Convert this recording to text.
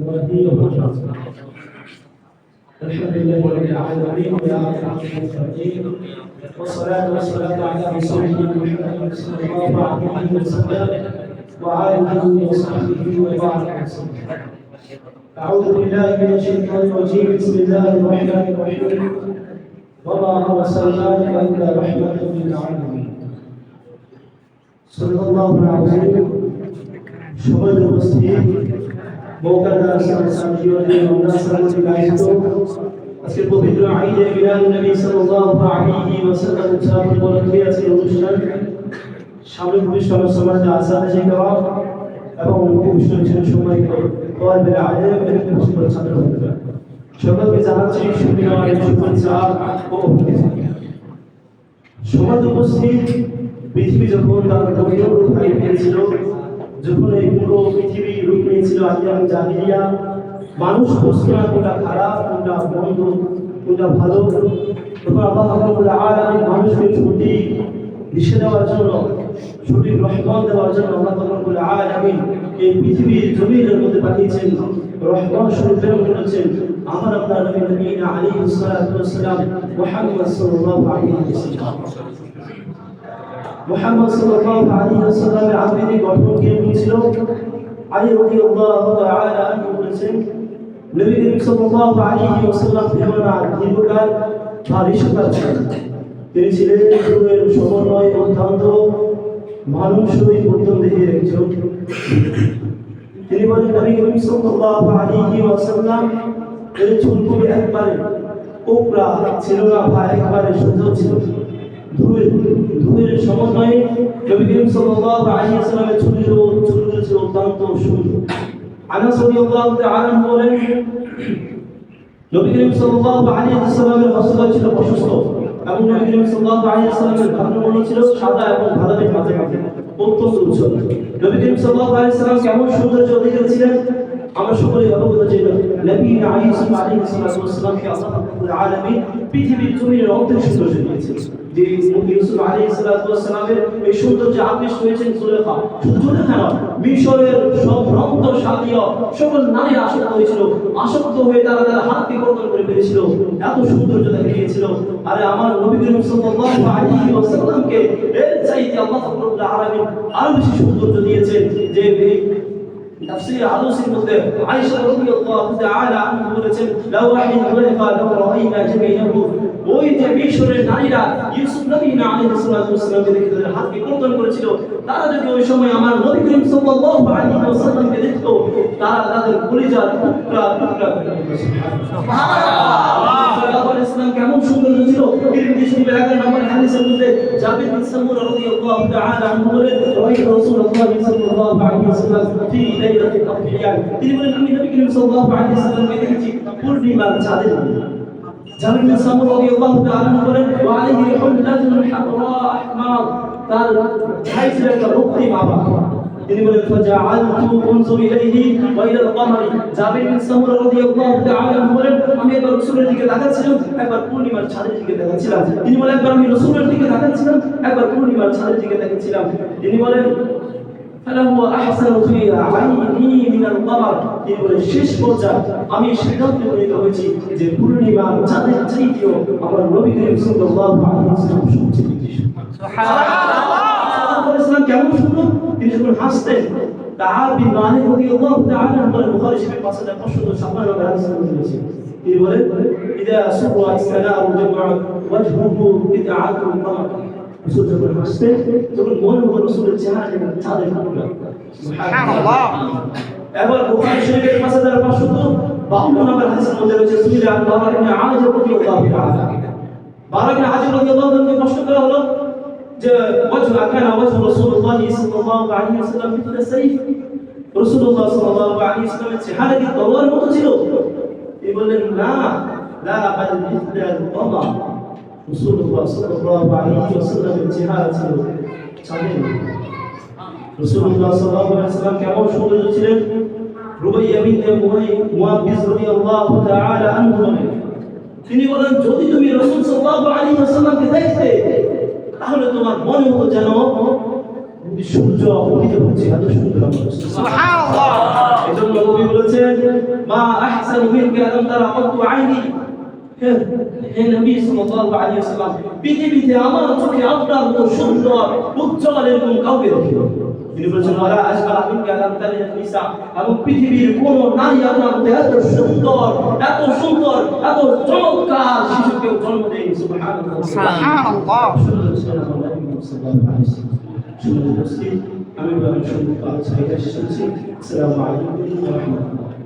الحمد لله رب العالمين والصلاة والسلام على رسوله محمد صلى الله عليه وسلم وعلى آله وصحبه وبارك وسلم. أعوذ بالله من الشيطان الرجيم. بسم الله الرحمن الرحيم. وما أرسلناك إلا رحمة للعالمين. صدق الله العظيم. شهود المسلمين موقدر সামসিয়তের মুনাসাবাতে গায়িত আজকে পবিত্র ঈদে মিলাদ নবী সাল্লাল্লাহু আলাইহি ওয়াসাল্লাম উদযাপন উপলক্ষে আজকে অনুষ্ঠান সাময়িক অনুষ্ঠান সমাজে আসাদ জায়গা এবং অনুষ্ঠানের সময় কলবের আলেম এবং মুসলিম ছাত্ররা সকলকে জানাচ্ছি শুকরিয়া এবং শুভেচ্ছা ও সমাজ উপস্থিত পৃথিবী যখন তার গভীর রূপ নিয়েছিল, যখন এই পুরো পৃথিবী রূপ নিয়েছিল আইয়াম জাহিলিয়া, মানুষ বুঝতো না কোনটা খারাপ, কোনটা মন্দ, কোনটা ভালো। তখন আল্লাহ রাব্বুল আলামিন মানুষকে সঠিক দিশা দেওয়ার জন্য, সঠিক রহমত দেওয়ার জন্য আল্লাহ রাব্বুল আলামিন এই পৃথিবীর জমিনের মধ্যে পাঠিয়েছেন, রহমত স্বরূপ প্রেরণ করেছেন আমার আপনার নবী নবীনা আলাইহিস সালাতু ওয়াস সালাম মুহাম্মদ সাল্লাল্লাহু আলাইহি ওয়াসাল্লাম। মুহাম্মদ সাল্লাল্লাহু আলাইহি ওয়াসাল্লামের আবিদি গঠন কেমন ছিল? আলী রাদিয়াল্লাহু তাআলা আনহু বলেছেন, নবী করিম সাল্লাল্লাহু আলাইহি ওয়াসাল্লাম দীর্ঘকাল ভারিশতা ছিলেন। তিনি ছিলেন রূহের সমন্বয় অত্যন্ত মানুষই উত্তম দেহের একজন। তিনি বলেন, নবী করিম সাল্লাল্লাহু আলাইহি ওয়াসাল্লাম এর চুলগুলো একবারে কোকড়া ছিল না বা একবারে সোজা ছিল। ধুয়ের সমন্বয়ে নবী করিম সাল্লাল্লাহু আলাইহি ওয়াসাল্লামের চুলগুলো ছিল অত্যন্ত সুন্দর। আনাস রাদিয়াল্লাহু তাআলা বলেন, নবী করিম সাল্লাল্লাহু আলাইহি ওয়াসাল্লামের হস্ত ছিল প্রশস্ত এবং নবী করিম সাল্লাল্লাহু আলাইহি ওয়াসাল্লামের বর্ণমূল ছিল সাদা এবং বাদামি মাঝামাঝি অত্যন্ত উজ্জ্বল। নবী করিম সাল্লাল্লাহু আলাইহি ওয়াসাল্লাম কেমন সৌন্দর্য অধিকারী ছিলেন আমরা সকলে অবগত যে নবী আলাইহিস সালামকে আল্লাহ রাব্বুল আলামিন পৃথিবীর জমিনের অন্তরে সৌন্দর্য দিয়েছেন। যে ইউসুফ আলাইহিস সালামের এই সৌন্দর্যে আকৃষ্ট হয়েছেন জুলেখা। শুধু জুলেখা নয়, মিশরের সব ভ্রান্ত সাথীয় সকল নারী আসক্ত হয়ে তারা তাদের হাতকে কর্তন করে ফেলেছিল, এত সৌন্দর্য দেখিয়েছিল। আরে আমার নবী করিম সাল্লাল্লাহু আলাইহি ওয়াসাল্লামকে এর চাইতে আল্লাহ রাব্বুল আলামিন আরো বেশি সৌন্দর্য দিয়েছেন। যে তাফসীর আলুসির মধ্যে আয়েশা রাদিয়াল্লাহু তাআলা আনহা বলেছেন, লাউ রাহিনা ওয়ালিকা লাউ রাইনা জামিনাহু, ওই যে মিশরের নারীরা ইউসুফ নবী আলাইহিস সালামকে দেখে তাদের হাতকে কর্তন করেছিল, তারা যদি ওই সময় আমার নবী করিম সাল্লাল্লাহু আলাইহি ওয়াসাল্লামকে দেখতো, তারা তাদের কলিজার টুকরা টুকরা করে দিত। সুবহানাল্লাহ। সাল্লাল্লাহু আলাইহি ওয়াসাল্লাম কেমন সুন্দর ছিল। তিরমিজি শরীফের 11 নম্বর হাদিসের মধ্যে জাবির বিন সামুরা রাদিয়াল্লাহু তাআলা আনহু বলেন, রাইতু রাসূলুল্লাহ সাল্লাল্লাহু আলাইহি ওয়াসাল্লাম ফি লাইলাতিল কদরিয়া, তিনি বলেন আমি নবী করিম সাল্লাল্লাহু আলাইহি ওয়াসাল্লামকে দেখেছি পূর্ণিমার চাঁদের মধ্যে। জাবির বিন সামুরা রাদিয়াল্লাহু তাআলা আনহু বলেন, ওয়া আলাইহি হুল্লাতুন হামরা আহমার, তার ছাই ছিল একটা রক্তিম আভা। তিনি বলেন, ফাজআলতু উনজুর ইলাইহি ওয়া ইলাল কমারি, জাবির বিন সামুরা রাদিয়াল্লাহু তাআলা আনহু বলেন, আমি একবার রাসূলের দিকে তাকাচ্ছিলাম, একবার পূর্ণিমার চাঁদের দিকে তাকাচ্ছিলাম। তিনি বলেন, একবার আমি রাসূলের দিকে তাকাচ্ছিলাম, একবার পূর্ণিমার চাঁদের দিকে তাকাচ্ছিলাম। তিনি বলেন, ফালাহু আহসানু ফি আইনি মিনাল কমার, তিনি বলেন শেষ পর্যায়ে আমি সিদ্ধান্ত নিতে হয়েছি যে পূর্ণিমার চাঁদের চাইতেও আমার নবী করিম সাল্লাল্লাহু আলাইহি ওয়াসাল্লাম সবচেয়ে বেশি সুবহানাল্লাহ। ইসলাম কেমন সুন্দর, তিনি যখন হাসতেন। তাআব বিন মালিক রাদিয়াল্লাহু তাআলা আনহু বুখারী শরীফের 5556 নম্বর হাদিসে বলেছে, তিনি বলেন, ইদা সুরা ইসলামু জামআ ওয়াজহুহু বিদআতুল কমার, রাসূল যখন হাসতেন তখন মনে হতো রাসূলের চেহারা চাঁদের মতো। সুবহানাল্লাহ। এবার বুখারী শরীফের 5552 নম্বর হাদিসের মধ্যে রয়েছে, সুইরা বারা ইবনে আযিব রাদিয়াল্লাহু তাআলা, বারা ইবনে আযিব রাদিয়াল্লাহু তাআলাকে প্রশ্ন করা হলো যে ওয়াজহু কানা ওয়াজহু রাসূলুল্লাহ সাল্লাল্লাহু আলাইহি ওয়াসাল্লাম মিথলা সাইফ, রাসূলুল্লাহ সাল্লাল্লাহু আলাইহি ওয়াসাল্লামের চেহারা কি তলোয়ার মতো ছিল? তিনি বললেন, না, লা বাল মিথলাল কমার, রাসূলুল্লাহ সাল্লাল্লাহু আলাইহি ওয়াসাল্লামের চেহারা ছিল চাঁদের মতো। রাসূলুল্লাহ সাল্লাল্লাহু আলাইহি ওয়াসাল্লাম কেমন সুন্দর ছিলেন। রুবাইয়া বিনতে মুআবিজ রাদিয়াল্লাহু তাআলা আনহু, তিনি বলেন, যদি তুমি রাসূল সাল্লাল্লাহু আলাইহি ওয়াসাল্লামকে দেখতে তাহলে তোমার মনে হতো যেন সূর্য উদিত হচ্ছে, এত সুন্দর আমার রাসূল। সুবহানাল্লাহ। এজন্য নবী বলেছেন, মা আহসানু মিনকা লাম তারা কতু আইনি। হে নবী সাল্লাল্লাহু আলাইহি ওয়াসাল্লাম, পৃথিবীতে আমার চোখে আপনার মতো সুন্দর উজ্জ্বল এরকম কাউকে দেখিনি। তিনি বলেছেন, ওয়ালা আশবাহা মিনকা লাম তালিদ নিসা, এবং পৃথিবীর কোন নারী আপনার মতো এত সুন্দর, এত সুন্দর, এত চমৎকার শিশু কেউ জন্ম দেয়নি। সুবহানাল্লাহ, সুবহানাল্লাহ। সুন্দর ছিলেন আমার নবী সাল্লাল্লাহু আলাইহি ওয়াসাল্লাম। সুন্দর উপস্থিত, আমি বলেন সুন্দর আলোচনা শেষ করছি। আসসালামু আলাইকুম ওয়া রাহমাতুল্লাহ।